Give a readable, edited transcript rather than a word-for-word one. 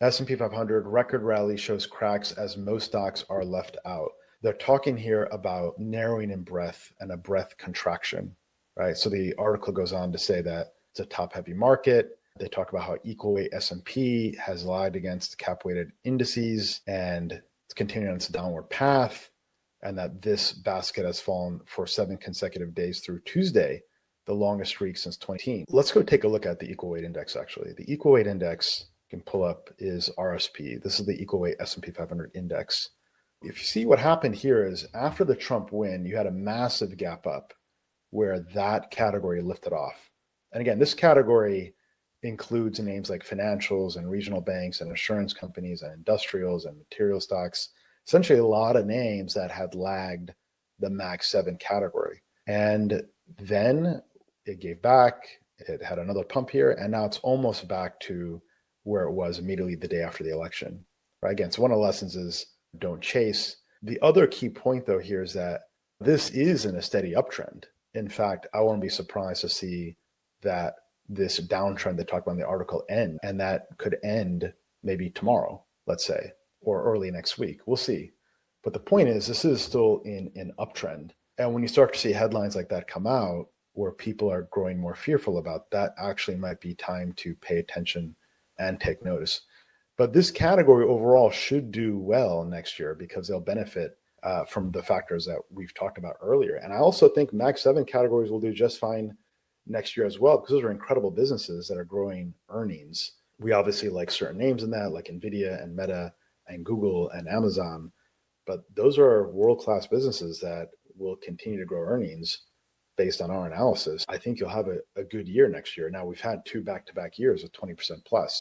S&P 500 record rally shows cracks as most stocks are left out. They're talking here about narrowing in breadth and a breadth contraction, right? So the article goes on to say that it's a top-heavy market. They talk about how equal weight S&P has lagged against cap-weighted indices and it's continuing on its downward path, and that this basket has fallen for 7 consecutive days through Tuesday, the longest streak since 2018. Let's go take a look at the equal weight index, actually. The equal weight index you can pull up is RSP. This is the equal weight S&P 500 index. If you see what happened here is after the Trump win, you had a massive gap up where that category lifted off. And again, this category includes names like financials and regional banks and insurance companies and industrials and material stocks, essentially a lot of names that had lagged the Max 7 category. And then it gave back, it had another pump here, and now it's almost back to where it was immediately the day after the election, right? Again, so one of the lessons is don't chase. The other key point, though, here is that this is in a steady uptrend. In fact, I won't be surprised to see that this downtrend they talk about in the article end, and that could end maybe tomorrow, let's say, or early next week. We'll see. But the point is, this is still in an uptrend. And when you start to see headlines like that come out, where people are growing more fearful about that, actually might be time to pay attention and take notice. But this category overall should do well next year because they'll benefit from the factors that we've talked about earlier. And I also think Max 7 categories will do just fine next year as well, because those are incredible businesses that are growing earnings. We obviously like certain names in that, like NVIDIA and Meta and Google and Amazon, but those are world-class businesses that will continue to grow earnings based on our analysis. I think you'll have a good year next year. Now, we've had 2 back-to-back years of 20% plus.